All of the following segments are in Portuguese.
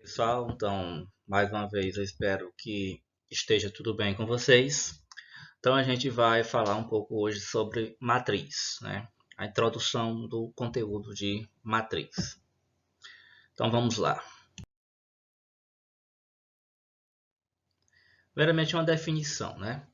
Pessoal, então, mais uma vez eu espero que esteja tudo bem com vocês. Então, a gente vai falar um pouco hoje sobre matriz, né? A introdução do conteúdo de matriz. Então, vamos lá. Primeiramente, uma definição, né?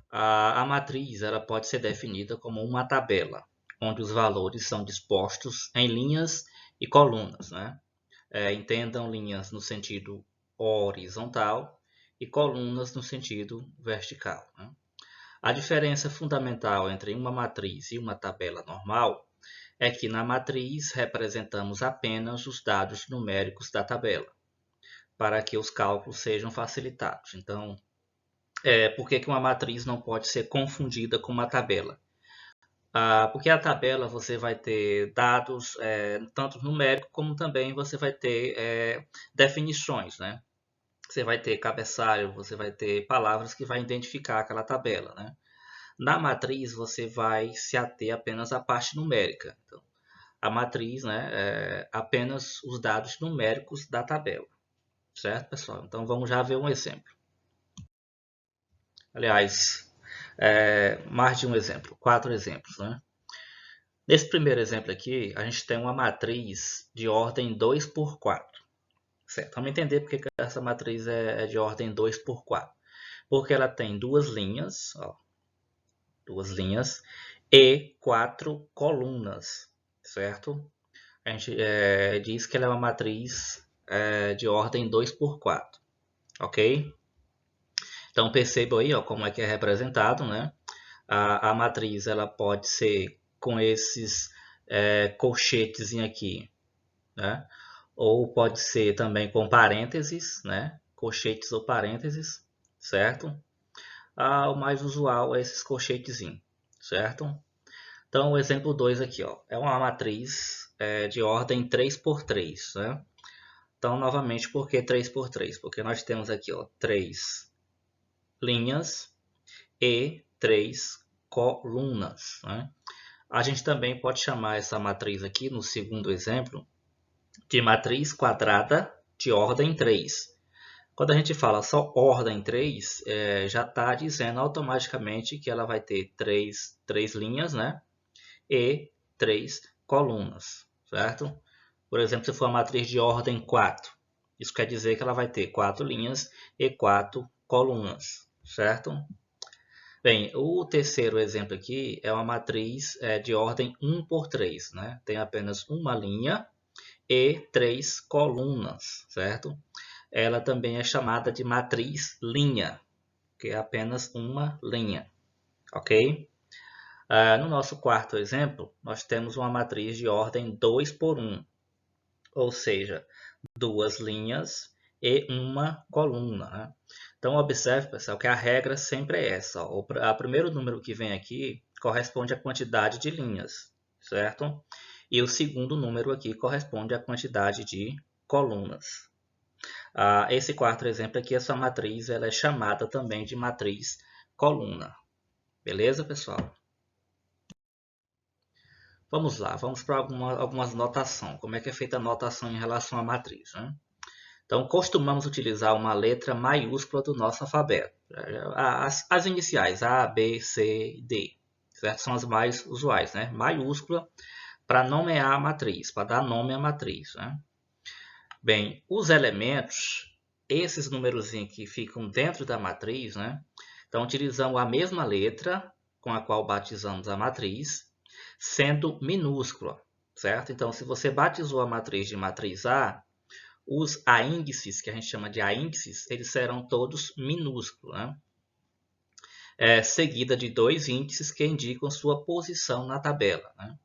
A matriz ela pode ser definida como uma tabela, onde os valores são dispostos em linhas e colunas, né? Entendam linhas no sentido horizontal e colunas no sentido vertical, né? A diferença fundamental entre uma matriz e uma tabela normal é que na matriz representamos apenas os dados numéricos da tabela, para que os cálculos sejam facilitados. Então, por que uma matriz não pode ser confundida com uma tabela? Porque a tabela você vai ter dados tanto numéricos como também você vai ter definições, né? Você vai ter cabeçalho, você vai ter palavras que vai identificar aquela tabela, né? Na matriz você vai se ater apenas à parte numérica. Então, a matriz, né, é apenas os dados numéricos da tabela, certo, pessoal? Então vamos já ver um exemplo. Aliás, mais de um exemplo, 4 exemplos, né? Nesse primeiro exemplo aqui, a gente tem uma matriz de ordem 2 por 4. Certo? Vamos entender porque que essa matriz é de ordem 2 por 4. Porque ela tem duas linhas, ó, e 4 colunas, certo? A gente diz que ela é uma matriz de ordem 2 por 4, ok? Então percebam aí ó, como é que é representado, né? A matriz ela pode ser com esses colchetes aqui, né? Ou pode ser também com parênteses, né? Colchetes ou parênteses, certo? O mais usual é esses colchetezinhos, certo? Então, o exemplo 2 aqui, ó, é uma matriz de ordem 3 por 3, né? Então, novamente, por que 3 por 3? Porque nós temos aqui, ó, 3 linhas e 3 colunas, né? A gente também pode chamar essa matriz aqui, no segundo exemplo, de matriz quadrada de ordem 3. Quando a gente fala só ordem 3, já está dizendo automaticamente que ela vai ter três linhas, né? E 3 colunas, certo? Por exemplo, se for uma matriz de ordem 4, isso quer dizer que ela vai ter 4 linhas e 4 colunas, certo? Bem, o terceiro exemplo aqui é uma matriz de ordem 1 por 3, né? Tem apenas uma linha e 3 colunas, certo? Ela também é chamada de matriz linha, que é apenas uma linha, ok? No nosso quarto exemplo, nós temos uma matriz de ordem 2 por 1, ou seja, duas linhas e uma coluna, né? Então, observe, pessoal, que a regra sempre é essa. O primeiro número que vem aqui corresponde à quantidade de linhas, certo? E o segundo número aqui corresponde à quantidade de colunas. Esse quarto exemplo aqui, essa matriz, ela é chamada também de matriz coluna. Beleza, pessoal? Vamos lá, vamos para algumas notações. Como é que é feita a notação em relação à matriz, né? Então, costumamos utilizar uma letra maiúscula do nosso alfabeto. As iniciais A, B, C, D, certo? São as mais usuais, né? Maiúscula para nomear a matriz, para dar nome à matriz, né? Bem, os elementos, esses numerozinhos que ficam dentro da matriz, né? Então, utilizamos a mesma letra com a qual batizamos a matriz, sendo minúscula, certo? Então, se você batizou a matriz de matriz A, os aíndices, que a gente chama de aíndices, eles serão todos minúsculos, né? Seguida de dois índices que indicam sua posição na tabela, né?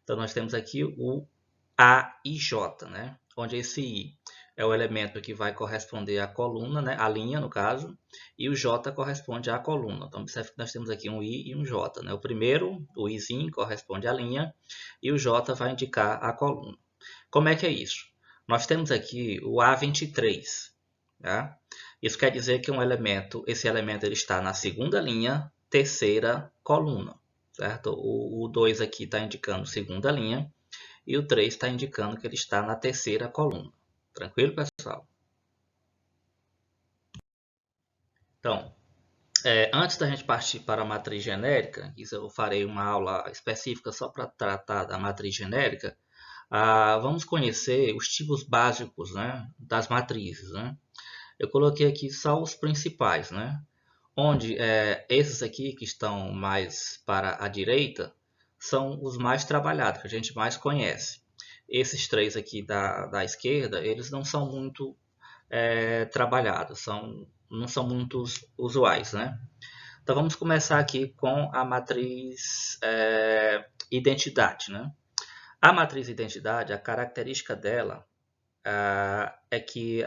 Então, nós temos aqui o A e J, né? Onde esse I é o elemento que vai corresponder à coluna, né? A linha, no caso, e o J corresponde à coluna. Então, observe que nós temos aqui um I e um J, né? O primeiro, o Izinho, corresponde à linha e o J vai indicar a coluna. Como é que é isso? Nós temos aqui o A23, tá? Isso quer dizer que esse elemento ele está na segunda linha, terceira coluna, certo? O 2 aqui está indicando segunda linha e o 3 está indicando que ele está na terceira coluna. Tranquilo, pessoal? Então, antes da gente partir para a matriz genérica, isso eu farei uma aula específica só para tratar da matriz genérica. Vamos conhecer os tipos básicos, né, das matrizes, né? Eu coloquei aqui só os principais, né? Onde esses aqui que estão mais para a direita são os mais trabalhados, que a gente mais conhece. Esses três aqui da esquerda, eles não são muito trabalhados, não são muito usuais, né? Então vamos começar aqui com a matriz identidade, né? A matriz identidade, a característica dela é que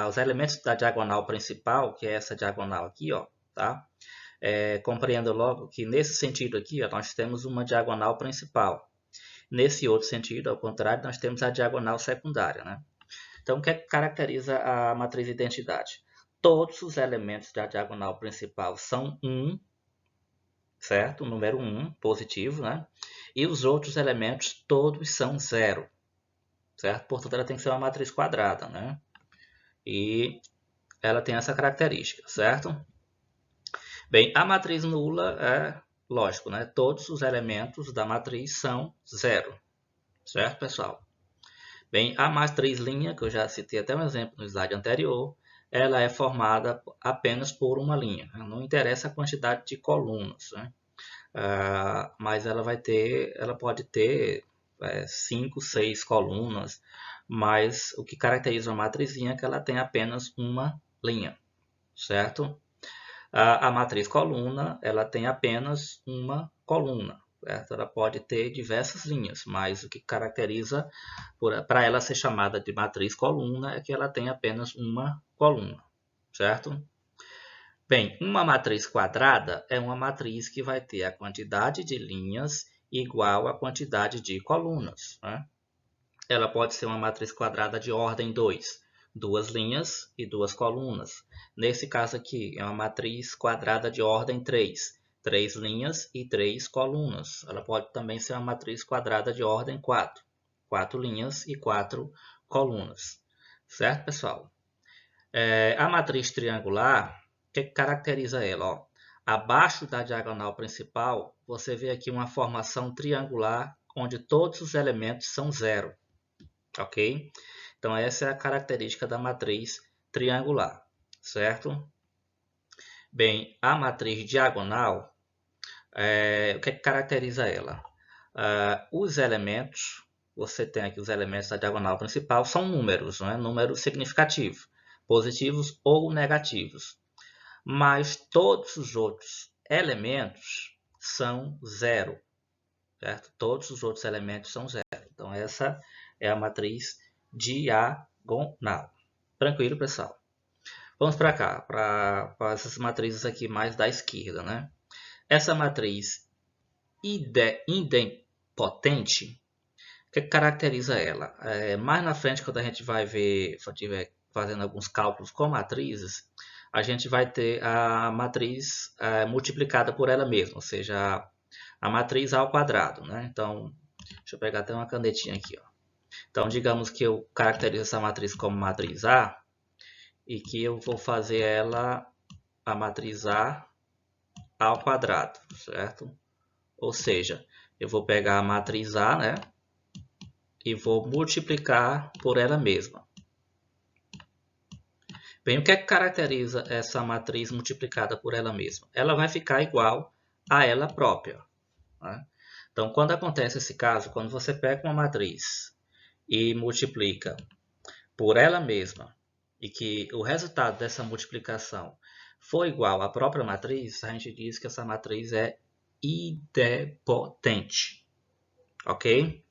os elementos da diagonal principal, que é essa diagonal aqui, ó, tá? Compreenda logo que nesse sentido aqui, ó, nós temos uma diagonal principal. Nesse outro sentido, ao contrário, nós temos a diagonal secundária, né? Então, o que caracteriza a matriz identidade? Todos os elementos da diagonal principal são 1, certo? O número 1, positivo, né? E os outros elementos todos são 0, certo? Portanto, ela tem que ser uma matriz quadrada, né? E ela tem essa característica, certo? Bem, a matriz nula é lógico, né? Todos os elementos da matriz são 0, certo, pessoal? Bem, a matriz linha, que eu já citei até um exemplo no slide anterior, ela é formada apenas por uma linha. Não interessa a quantidade de colunas, né? Mas ela pode ter 5, 6 colunas, mas o que caracteriza uma matrizinha é que ela tem apenas uma linha, certo? A matriz coluna, ela tem apenas uma coluna, certo? Ela pode ter diversas linhas, mas o que caracteriza para ela ser chamada de matriz coluna é que ela tem apenas uma coluna, certo? Bem, uma matriz quadrada é uma matriz que vai ter a quantidade de linhas igual à quantidade de colunas, né? Ela pode ser uma matriz quadrada de ordem 2, duas linhas e duas colunas. Nesse caso aqui, é uma matriz quadrada de ordem 3, três linhas e 3 colunas. Ela pode também ser uma matriz quadrada de ordem 4, 4 linhas e 4 colunas. Certo, pessoal? A matriz triangular, o que caracteriza ela? Ó, abaixo da diagonal principal, você vê aqui uma formação triangular onde todos os elementos são 0. Ok? Então, essa é a característica da matriz triangular, certo? Bem, a matriz diagonal, o que caracteriza ela? Os elementos, você tem aqui os elementos da diagonal principal, são números, não é? Números significativos, positivos ou negativos. Mas todos os outros elementos são 0, certo? Todos os outros elementos são 0. Então, essa é a matriz diagonal. Tranquilo, pessoal? Vamos para cá, para essas matrizes aqui mais da esquerda, né? Essa matriz idempotente, o que caracteriza ela? Mais na frente, quando a gente vai ver, se eu estiver fazendo alguns cálculos com matrizes, a gente vai ter a matriz multiplicada por ela mesma, ou seja, a matriz ao quadrado, né? Então, deixa eu pegar até uma canetinha aqui, ó. Então, digamos que eu caracterizo essa matriz como matriz A e que eu vou fazer ela a matriz A ao quadrado, certo? Ou seja, eu vou pegar a matriz A, né? E vou multiplicar por ela mesma. Bem, o que é que caracteriza essa matriz multiplicada por ela mesma? Ela vai ficar igual a ela própria, né? Então, quando acontece esse caso, quando você pega uma matriz e multiplica por ela mesma, e que o resultado dessa multiplicação for igual à própria matriz, a gente diz que essa matriz é idempotente, ok?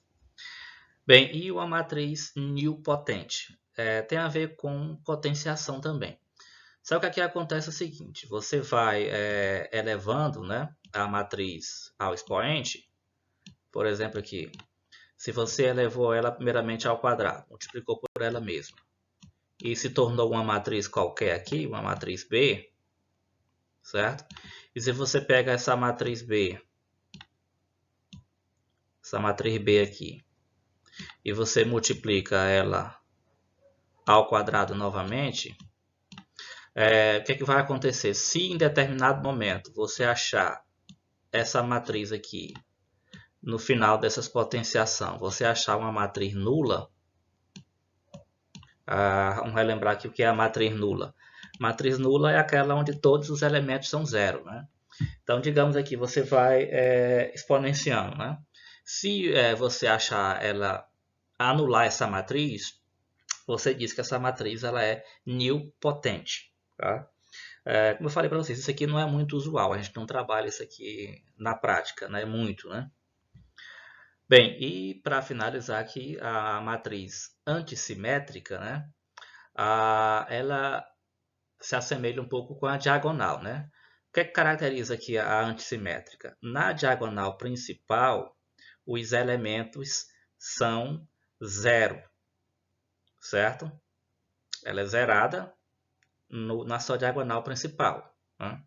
Bem, e uma matriz nilpotente? Tem a ver com potenciação também. Só que aqui acontece o seguinte, você vai elevando, né, a matriz ao expoente, por exemplo aqui, se você elevou ela primeiramente ao quadrado, multiplicou por ela mesma, e se tornou uma matriz qualquer aqui, uma matriz B, certo? E se você pega essa matriz B aqui, e você multiplica ela ao quadrado novamente, O que é que vai acontecer? Se em determinado momento você achar essa matriz aqui, no final dessas potenciação, você achar uma matriz nula, vamos relembrar aqui o que é a matriz nula. Matriz nula é aquela onde todos os elementos são zero, né? Então, digamos aqui, você vai exponenciando, né? Se você achar ela anular essa matriz, você diz que essa matriz ela é nilpotente, tá? Como eu falei para vocês, isso aqui não é muito usual, a gente não trabalha isso aqui na prática, né? Muito, né? Bem, e para finalizar aqui, a matriz antissimétrica, né? Ela se assemelha um pouco com a diagonal, né? O que é que caracteriza aqui a antissimétrica? Na diagonal principal, os elementos são zero, certo? Ela é zerada na sua diagonal principal, né?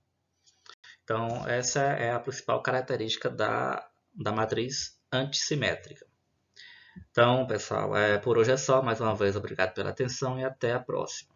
Então, essa é a principal característica da matriz antissimétrica. Então, pessoal, por hoje é só. Mais uma vez, obrigado pela atenção e até a próxima.